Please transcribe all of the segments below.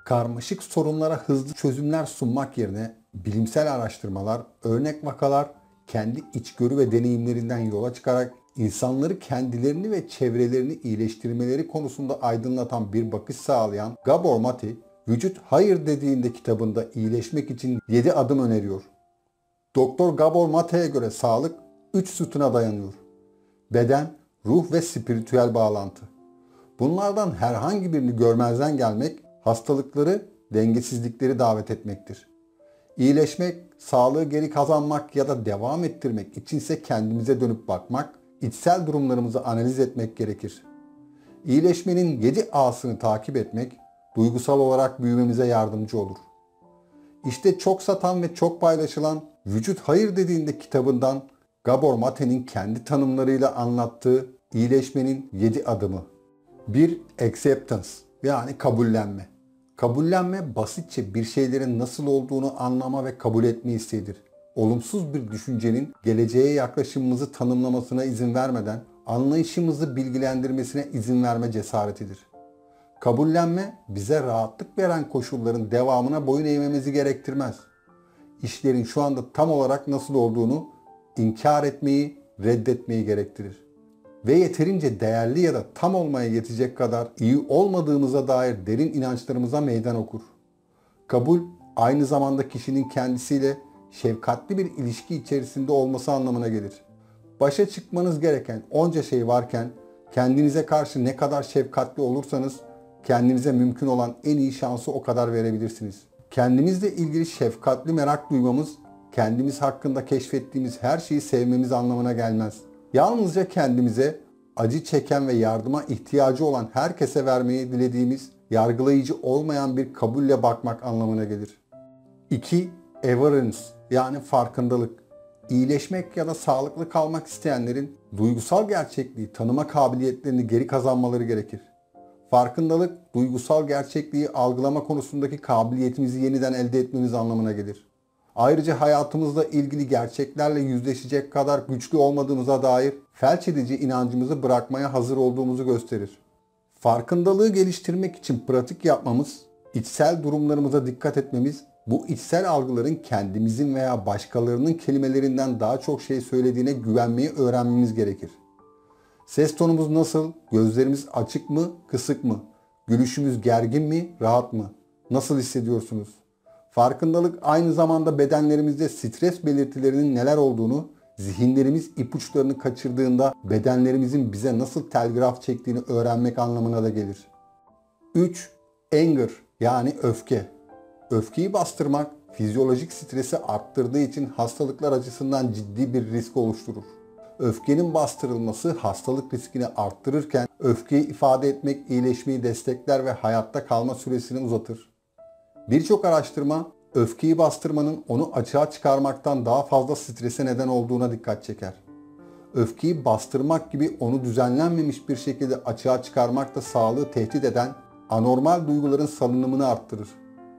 Karmaşık sorunlara hızlı çözümler sunmak yerine bilimsel araştırmalar, örnek vakalar, kendi içgörü ve deneyimlerinden yola çıkarak insanları kendilerini ve çevrelerini iyileştirmeleri konusunda aydınlatan bir bakış sağlayan Gabor Mate, Vücut Hayır Dediğinde kitabında iyileşmek için 7 adım öneriyor. Doktor Gabor Mate'ye göre sağlık 3 sütuna dayanıyor. Beden, ruh ve spiritüel bağlantı. Bunlardan herhangi birini görmezden gelmek, hastalıkları, dengesizlikleri davet etmektir. İyileşmek, sağlığı geri kazanmak ya da devam ettirmek içinse kendimize dönüp bakmak, içsel durumlarımızı analiz etmek gerekir. İyileşmenin 7 A'sını takip etmek, duygusal olarak büyümemize yardımcı olur. İşte çok satan ve çok paylaşılan Vücut Hayır Dediğinde kitabından Gabor Mate'nin kendi tanımlarıyla anlattığı iyileşmenin 7 adımı. 1. Acceptance, yani kabullenme. Kabullenme basitçe bir şeylerin nasıl olduğunu anlama ve kabul etme isteğidir. Olumsuz bir düşüncenin geleceğe yaklaşımımızı tanımlamasına izin vermeden anlayışımızı bilgilendirmesine izin verme cesaretidir. Kabullenme bize rahatlık veren koşulların devamına boyun eğmemizi gerektirmez. İşlerin şu anda tam olarak nasıl olduğunu inkar etmeyi, reddetmeyi gerektirir. Ve yeterince değerli ya da tam olmaya yetecek kadar iyi olmadığımıza dair derin inançlarımıza meydan okur. Kabul, aynı zamanda kişinin kendisiyle şefkatli bir ilişki içerisinde olması anlamına gelir. Başa çıkmanız gereken onca şey varken, kendinize karşı ne kadar şefkatli olursanız, kendinize mümkün olan en iyi şansı o kadar verebilirsiniz. Kendimizle ilgili şefkatli merak duymamız, kendimiz hakkında keşfettiğimiz her şeyi sevmemiz anlamına gelmez. Yalnızca kendimize, acı çeken ve yardıma ihtiyacı olan herkese vermeyi dilediğimiz, yargılayıcı olmayan bir kabulle bakmak anlamına gelir. 2. Awareness, yani farkındalık. İyileşmek ya da sağlıklı kalmak isteyenlerin duygusal gerçekliği tanıma kabiliyetlerini geri kazanmaları gerekir. Farkındalık, duygusal gerçekliği algılama konusundaki kabiliyetimizi yeniden elde etmemiz anlamına gelir. Ayrıca hayatımızla ilgili gerçeklerle yüzleşecek kadar güçlü olmadığımıza dair felç edici inancımızı bırakmaya hazır olduğumuzu gösterir. Farkındalığı geliştirmek için pratik yapmamız, içsel durumlarımıza dikkat etmemiz, bu içsel algıların kendimizin veya başkalarının kelimelerinden daha çok şey söylediğine güvenmeyi öğrenmemiz gerekir. Ses tonumuz nasıl? Gözlerimiz açık mı, kısık mı? Gülüşümüz gergin mi, rahat mı? Nasıl hissediyorsunuz? Farkındalık aynı zamanda bedenlerimizde stres belirtilerinin neler olduğunu, zihinlerimiz ipuçlarını kaçırdığında bedenlerimizin bize nasıl telgraf çektiğini öğrenmek anlamına da gelir. 3. Anger, yani öfke. Öfkeyi bastırmak, fizyolojik stresi arttırdığı için hastalıklar açısından ciddi bir risk oluşturur. Öfkenin bastırılması hastalık riskini arttırırken öfkeyi ifade etmek iyileşmeyi destekler ve hayatta kalma süresini uzatır. Birçok araştırma öfkeyi bastırmanın onu açığa çıkarmaktan daha fazla strese neden olduğuna dikkat çeker. Öfkeyi bastırmak gibi onu düzenlenmemiş bir şekilde açığa çıkarmak da sağlığı tehdit eden anormal duyguların salınımını arttırır.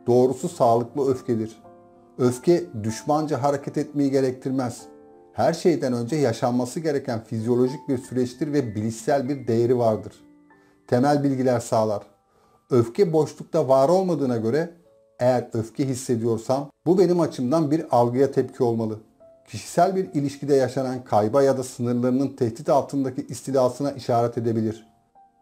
Doğrusu sağlıklı öfkedir. Öfke düşmanca hareket etmeyi gerektirmez. Her şeyden önce yaşanması gereken fizyolojik bir süreçtir ve bilişsel bir değeri vardır. Temel bilgiler sağlar. Öfke boşlukta var olmadığına göre eğer öfke hissediyorsam bu benim açımdan bir algıya tepki olmalı. Kişisel bir ilişkide yaşanan kayba ya da sınırlarının tehdit altındaki istilasına işaret edebilir.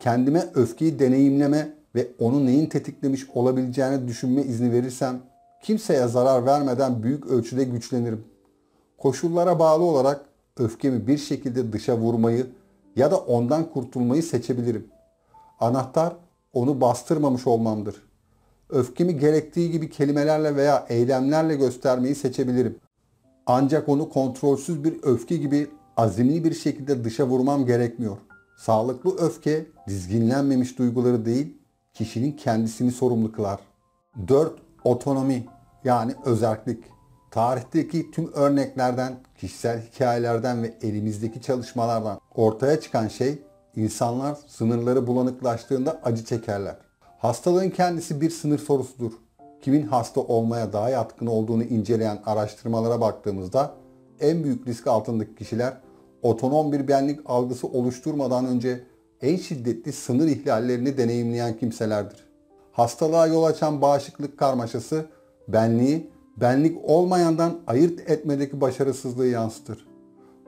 Kendime öfkeyi deneyimleme ve onu neyin tetiklemiş olabileceğini düşünme izni verirsem kimseye zarar vermeden büyük ölçüde güçlenirim. Koşullara bağlı olarak öfkemi bir şekilde dışa vurmayı ya da ondan kurtulmayı seçebilirim. Anahtar onu bastırmamış olmamdır. Öfkemi gerektiği gibi kelimelerle veya eylemlerle göstermeyi seçebilirim. Ancak onu kontrolsüz bir öfke gibi azimli bir şekilde dışa vurmam gerekmiyor. Sağlıklı öfke dizginlenmemiş duyguları değil, kişinin kendisini sorumlu kılar. 4. Otonomi, yani özerklik. Tarihteki tüm örneklerden, kişisel hikayelerden ve elimizdeki çalışmalardan ortaya çıkan şey, insanlar sınırları bulanıklaştığında acı çekerler. Hastalığın kendisi bir sınır sorusudur. Kimin hasta olmaya daha yatkın olduğunu inceleyen araştırmalara baktığımızda en büyük risk altındaki kişiler otonom bir benlik algısı oluşturmadan önce en şiddetli sınır ihlallerini deneyimleyen kimselerdir. Hastalığa yol açan bağışıklık karmaşası benliği, benlik olmayandan ayırt etmedeki başarısızlığı yansıtır.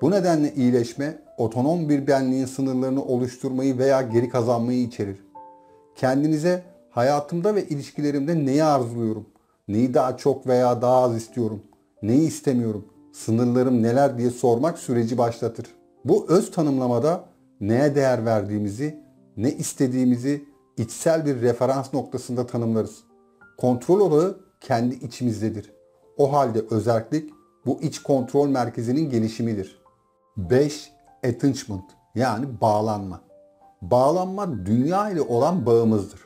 Bu nedenle iyileşme, otonom bir benliğin sınırlarını oluşturmayı veya geri kazanmayı içerir. Kendinize hayatımda ve ilişkilerimde neyi arzuluyorum, neyi daha çok veya daha az istiyorum, neyi istemiyorum, sınırlarım neler diye sormak süreci başlatır. Bu öz tanımlamada neye değer verdiğimizi, ne istediğimizi içsel bir referans noktasında tanımlarız. Kontrol odağı kendi içimizdedir. O halde özerklik bu iç kontrol merkezinin gelişimidir. 5. Attachment yani bağlanma. Bağlanma dünya ile olan bağımızdır.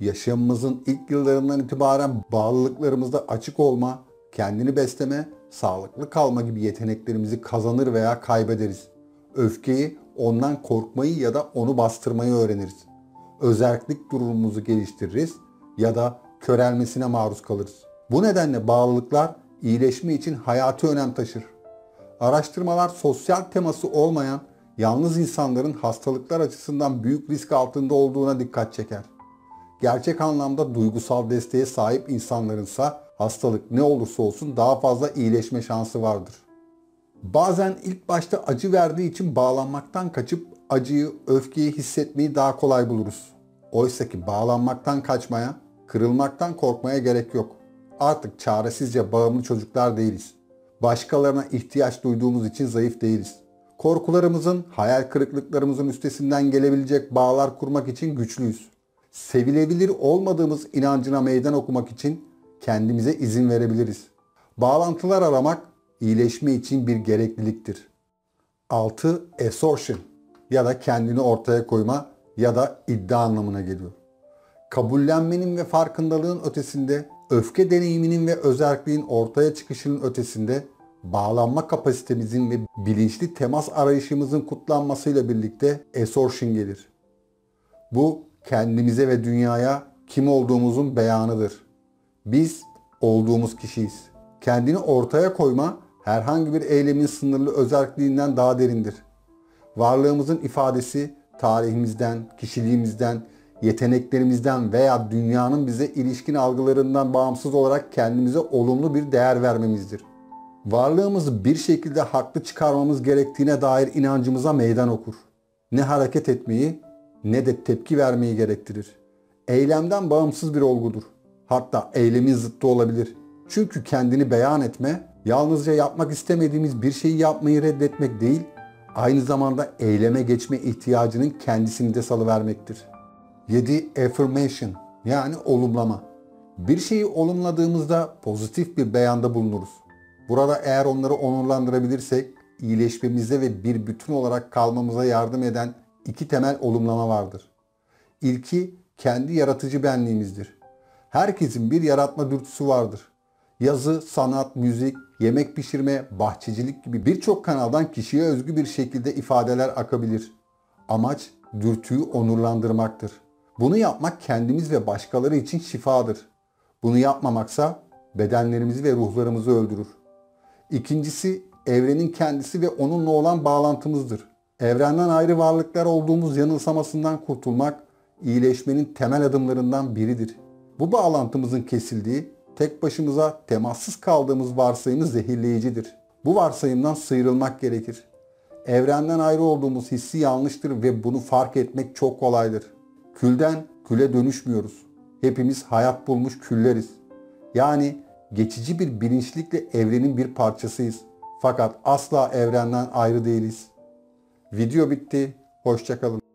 Yaşamımızın ilk yıllarından itibaren bağlılıklarımızda açık olma, kendini besleme, sağlıklı kalma gibi yeteneklerimizi kazanır veya kaybederiz. Öfkeyi, ondan korkmayı ya da onu bastırmayı öğreniriz. Özerklik durumumuzu geliştiririz ya da körelmesine maruz kalırız. Bu nedenle bağlılıklar iyileşme için hayati önem taşır. Araştırmalar sosyal teması olmayan yalnız insanların hastalıklar açısından büyük risk altında olduğuna dikkat çeker. Gerçek anlamda duygusal desteğe sahip insanlarınsa hastalık ne olursa olsun daha fazla iyileşme şansı vardır. Bazen ilk başta acı verdiği için bağlanmaktan kaçıp acıyı, öfkeyi hissetmeyi daha kolay buluruz. Oysa ki bağlanmaktan kaçmaya, kırılmaktan korkmaya gerek yok. Artık çaresizce bağımlı çocuklar değiliz. Başkalarına ihtiyaç duyduğumuz için zayıf değiliz. Korkularımızın, hayal kırıklıklarımızın üstesinden gelebilecek bağlar kurmak için güçlüyüz. Sevilebilir olmadığımız inancına meydan okumak için kendimize izin verebiliriz. Bağlantılar aramak iyileşme için bir gerekliliktir. 6. Assertion ya da kendini ortaya koyma ya da iddia anlamına geliyor. Kabullenmenin ve farkındalığın ötesinde, öfke deneyiminin ve özerkliğin ortaya çıkışının ötesinde, bağlanma kapasitemizin ve bilinçli temas arayışımızın kutlanmasıyla birlikte assertion gelir. Bu kendimize ve dünyaya kim olduğumuzun beyanıdır. Biz olduğumuz kişiyiz. Kendini ortaya koyma herhangi bir eylemin sınırlı özerkliğinden daha derindir. Varlığımızın ifadesi tarihimizden, kişiliğimizden, yeteneklerimizden veya dünyanın bize ilişkin algılarından bağımsız olarak kendimize olumlu bir değer vermemizdir. Varlığımızı bir şekilde haklı çıkarmamız gerektiğine dair inancımıza meydan okur. Ne hareket etmeyi ne de tepki vermeyi gerektirir. Eylemden bağımsız bir olgudur. Hatta eylemin zıttı olabilir. Çünkü kendini beyan etme, yalnızca yapmak istemediğimiz bir şeyi yapmayı reddetmek değil, aynı zamanda eyleme geçme ihtiyacının kendisini de salıvermektir. 7. Affirmation yani olumlama. Bir şeyi olumladığımızda pozitif bir beyanda bulunuruz. Burada eğer onları onurlandırabilirsek, iyileşmemize ve bir bütün olarak kalmamıza yardım eden 2 temel olumlama vardır. İlki kendi yaratıcı benliğimizdir. Herkesin bir yaratma dürtüsü vardır. Yazı, sanat, müzik, yemek pişirme, bahçecilik gibi birçok kanaldan kişiye özgü bir şekilde ifadeler akabilir. Amaç dürtüyü onurlandırmaktır. Bunu yapmak kendimiz ve başkaları için şifadır. Bunu yapmamaksa bedenlerimizi ve ruhlarımızı öldürür. İkincisi evrenin kendisi ve onunla olan bağlantımızdır. Evrenden ayrı varlıklar olduğumuz yanılsamasından kurtulmak iyileşmenin temel adımlarından biridir. Bu bağlantımızın kesildiği, tek başımıza temassız kaldığımız varsayımı zehirleyicidir. Bu varsayımdan sıyrılmak gerekir. Evrenden ayrı olduğumuz hissi yanlıştır ve bunu fark etmek çok kolaydır. Külden küle dönüşmüyoruz. Hepimiz hayat bulmuş külleriz. Yani geçici bir bilinçlikle evrenin bir parçasıyız. Fakat asla evrenden ayrı değiliz. Video bitti. Hoşça kalın.